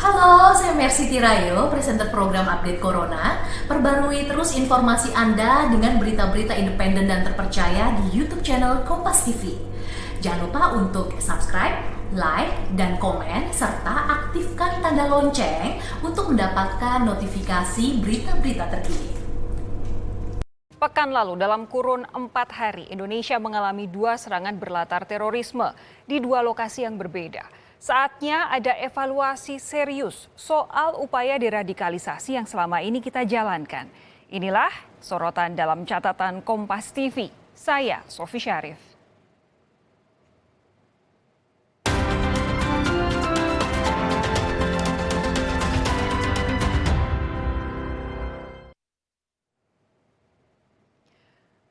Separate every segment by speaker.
Speaker 1: Halo, saya Mercy Tirayo, presenter program Update Corona. Perbarui terus informasi Anda dengan berita-berita independen dan terpercaya di YouTube channel Kompas TV. Jangan lupa untuk subscribe, like, dan komen, serta aktifkan tanda lonceng untuk mendapatkan notifikasi berita-berita terkini.
Speaker 2: Pekan lalu, dalam kurun 4 hari, Indonesia mengalami 2 serangan berlatar terorisme di 2 lokasi yang berbeda. Saatnya ada evaluasi serius soal upaya deradikalisasi yang selama ini kita jalankan. Inilah sorotan dalam catatan Kompas TV. Saya Sofi Syarif.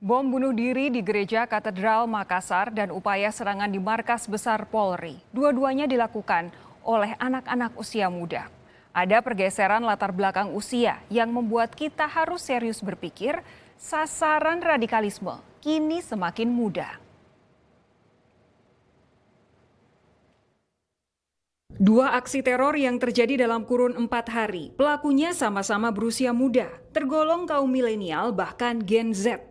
Speaker 2: Bom bunuh diri di Gereja Katedral Makassar dan upaya serangan di markas besar Polri. Dua-duanya dilakukan oleh anak-anak usia muda. Ada pergeseran latar belakang usia yang membuat kita harus serius berpikir sasaran radikalisme kini semakin muda. Dua aksi teror yang terjadi dalam kurun 4 hari, pelakunya sama-sama berusia muda, tergolong kaum milenial bahkan Gen Z.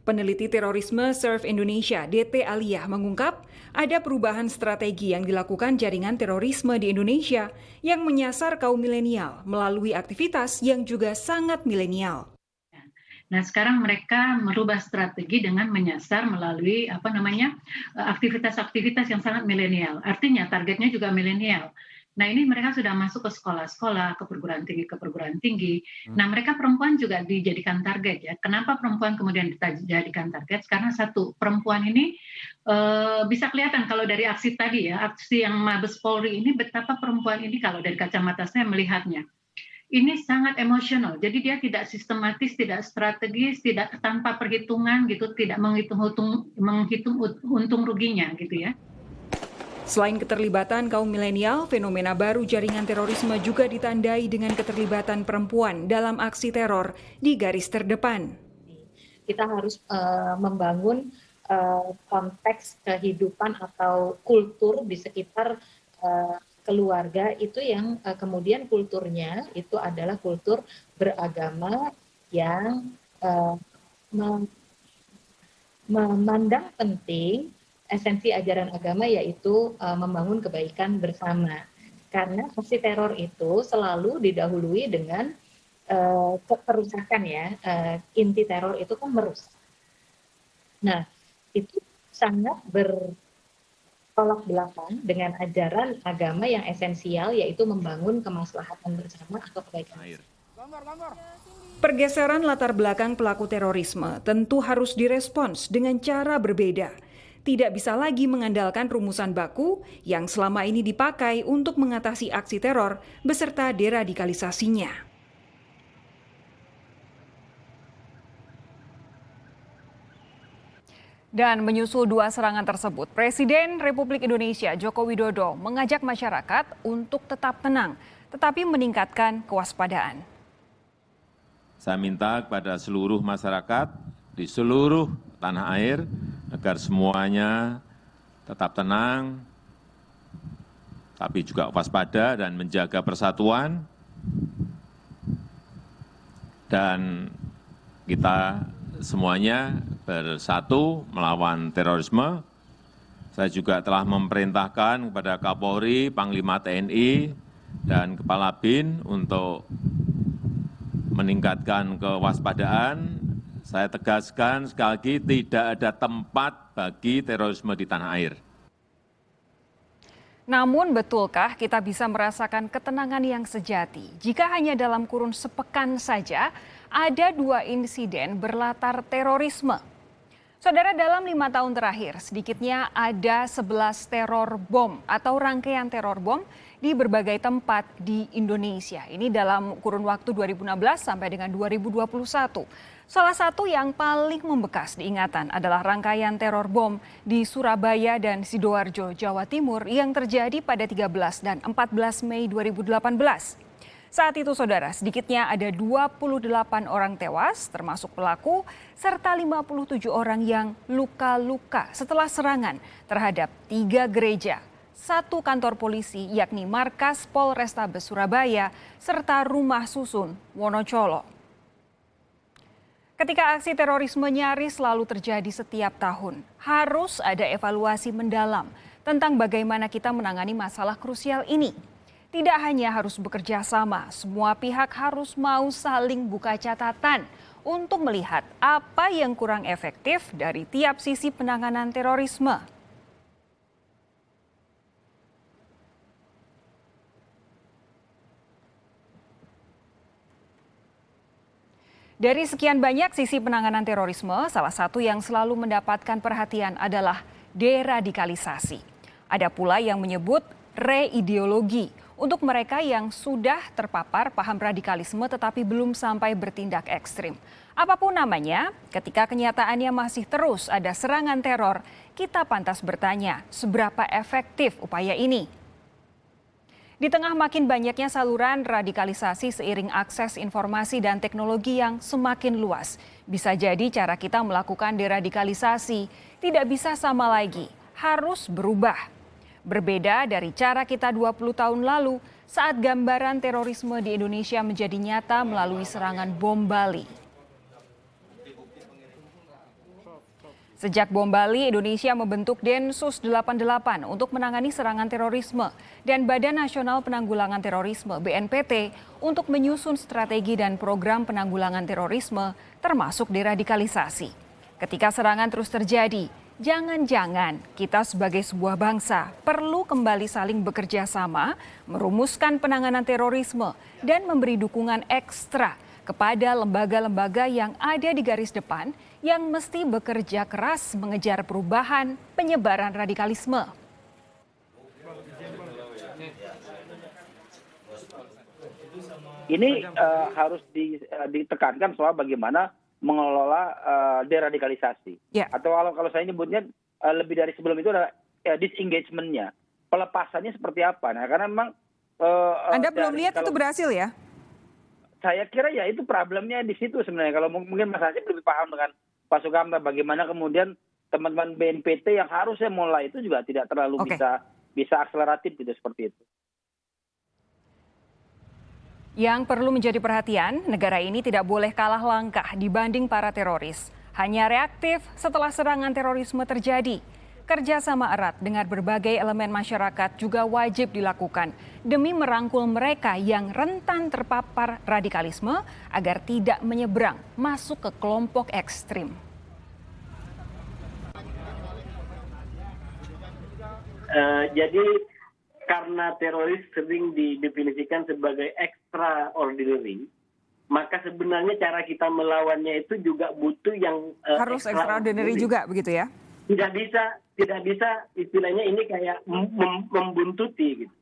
Speaker 2: Peneliti terorisme Surf Indonesia, DT Aliyah, mengungkap ada perubahan strategi yang dilakukan jaringan terorisme di Indonesia yang menyasar kaum milenial melalui aktivitas yang juga sangat milenial.
Speaker 3: Nah, sekarang mereka merubah strategi dengan menyasar melalui aktivitas-aktivitas yang sangat milenial. Artinya targetnya juga milenial. Nah, ini mereka sudah masuk ke sekolah-sekolah, ke perguruan tinggi. Nah, mereka perempuan juga dijadikan target ya. Kenapa perempuan kemudian dijadikan target? Karena satu, perempuan ini bisa kelihatan kalau dari aksi tadi ya, aksi yang Mabes Polri ini betapa perempuan ini kalau dari kacamata saya melihatnya. Ini sangat emosional. Jadi dia tidak sistematis, tidak strategis, tidak tanpa perhitungan gitu, tidak menghitung untung ruginya gitu ya.
Speaker 2: Selain keterlibatan kaum milenial, fenomena baru jaringan terorisme juga ditandai dengan keterlibatan perempuan dalam aksi teror di garis terdepan.
Speaker 4: Kita harus membangun konteks kehidupan atau kultur di sekitar keluarga itu yang kemudian kulturnya itu adalah kultur beragama yang memandang penting esensi ajaran agama, yaitu membangun kebaikan bersama. Karena aksi teror itu selalu didahului dengan kerusakan ya, inti teror itu kan merusak. Nah, itu sangat bertolak belakang dengan ajaran agama yang esensial, yaitu membangun kemaslahatan bersama atau kebaikan.
Speaker 2: Pergeseran latar belakang pelaku terorisme tentu harus direspons dengan cara berbeda. Tidak bisa lagi mengandalkan rumusan baku yang selama ini dipakai untuk mengatasi aksi teror beserta deradikalisasinya. Dan menyusul 2 serangan tersebut, Presiden Republik Indonesia Joko Widodo mengajak masyarakat untuk tetap tenang, tetapi meningkatkan kewaspadaan.
Speaker 5: Saya minta kepada seluruh masyarakat di seluruh tanah air agar semuanya tetap tenang, tapi juga waspada dan menjaga persatuan. Dan kita semuanya bersatu melawan terorisme. Saya juga telah memerintahkan kepada Kapolri, Panglima TNI, dan Kepala BIN untuk meningkatkan kewaspadaan. Saya tegaskan sekali lagi, tidak ada tempat bagi terorisme di tanah air.
Speaker 2: Namun betulkah kita bisa merasakan ketenangan yang sejati jika hanya dalam kurun sepekan saja ada 2 insiden berlatar terorisme? Saudara, dalam 5 tahun terakhir sedikitnya ada 11 teror bom atau rangkaian teror bom di berbagai tempat di Indonesia. Ini dalam kurun waktu 2016 sampai dengan 2021. Salah satu yang paling membekas diingatan adalah rangkaian teror bom di Surabaya dan Sidoarjo, Jawa Timur yang terjadi pada 13 dan 14 Mei 2018. Saat itu saudara, sedikitnya ada 28 orang tewas termasuk pelaku serta 57 orang yang luka-luka setelah serangan terhadap 3 gereja. satu kantor polisi yakni markas Polrestabes Surabaya serta rumah susun Wonocolo. Ketika aksi terorisme nyaris selalu terjadi setiap tahun, harus ada evaluasi mendalam tentang bagaimana kita menangani masalah krusial ini. Tidak hanya harus bekerja sama, semua pihak harus mau saling buka catatan untuk melihat apa yang kurang efektif dari tiap sisi penanganan terorisme. Dari sekian banyak sisi penanganan terorisme, salah satu yang selalu mendapatkan perhatian adalah deradikalisasi. Ada pula yang menyebut reideologi untuk mereka yang sudah terpapar paham radikalisme tetapi belum sampai bertindak ekstrim. Apapun namanya, ketika kenyataannya masih terus ada serangan teror, kita pantas bertanya, seberapa efektif upaya ini? Di tengah makin banyaknya saluran radikalisasi seiring akses informasi dan teknologi yang semakin luas, bisa jadi cara kita melakukan deradikalisasi tidak bisa sama lagi, harus berubah. Berbeda dari cara kita 20 tahun lalu saat gambaran terorisme di Indonesia menjadi nyata melalui serangan bom Bali. Sejak bom Bali, Indonesia membentuk Densus 88 untuk menangani serangan terorisme dan Badan Nasional Penanggulangan Terorisme (BNPT) untuk menyusun strategi dan program penanggulangan terorisme termasuk deradikalisasi. Ketika serangan terus terjadi, jangan-jangan kita sebagai sebuah bangsa perlu kembali saling bekerja sama, merumuskan penanganan terorisme dan memberi dukungan ekstra kepada lembaga-lembaga yang ada di garis depan yang mesti bekerja keras mengejar perubahan penyebaran radikalisme.
Speaker 6: Ini harus ditekankan soal bagaimana mengelola deradikalisasi.
Speaker 2: Ya.
Speaker 6: Atau kalau saya nyebutnya lebih dari sebelum itu adalah disengagement-nya. Pelepasannya seperti apa? Nah, karena memang
Speaker 2: Anda belum lihat itu berhasil ya?
Speaker 6: Saya kira ya itu problemnya di situ sebenarnya. Kalau mungkin Mas Hasyim lebih paham dengan Pak Sukamta bagaimana kemudian teman-teman BNPT yang harusnya mulai itu juga tidak terlalu bisa akseleratif gitu seperti itu.
Speaker 2: Yang perlu menjadi perhatian, negara ini tidak boleh kalah langkah dibanding para teroris. Hanya reaktif setelah serangan terorisme terjadi. Kerjasama erat dengan berbagai elemen masyarakat juga wajib dilakukan demi merangkul mereka yang rentan terpapar radikalisme agar tidak menyeberang masuk ke kelompok ekstrim.
Speaker 7: Jadi karena teroris sering didefinisikan sebagai extraordinary, maka sebenarnya cara kita melawannya itu juga butuh yang
Speaker 2: harus extraordinary juga begitu ya?
Speaker 7: Tidak bisa istilahnya ini kayak membuntuti gitu.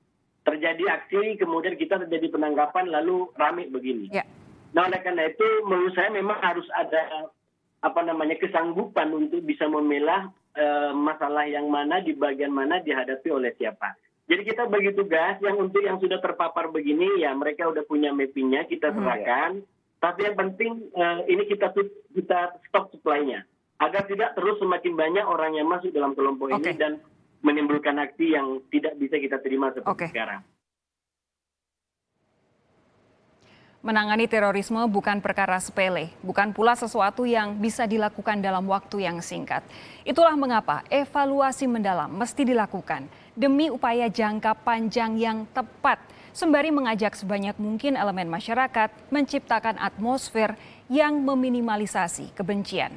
Speaker 7: Terjadi aksi kemudian kita terjadi penangkapan lalu rame begini.
Speaker 2: Ya.
Speaker 7: Nah, oleh karena itu menurut saya memang harus ada kesanggupan untuk bisa memilah masalah yang mana di bagian mana dihadapi oleh siapa. Jadi kita bagi tugas yang untuk yang sudah terpapar begini ya mereka udah punya mappingnya kita serahkan. Tapi yang penting ini kita stop supply-nya. Agar tidak terus semakin banyak orang yang masuk dalam kelompok ini dan menimbulkan aksi yang tidak bisa kita terima seperti sekarang.
Speaker 2: Menangani terorisme bukan perkara sepele, bukan pula sesuatu yang bisa dilakukan dalam waktu yang singkat. Itulah mengapa evaluasi mendalam mesti dilakukan demi upaya jangka panjang yang tepat, sembari mengajak sebanyak mungkin elemen masyarakat menciptakan atmosfer yang meminimalisasi kebencian.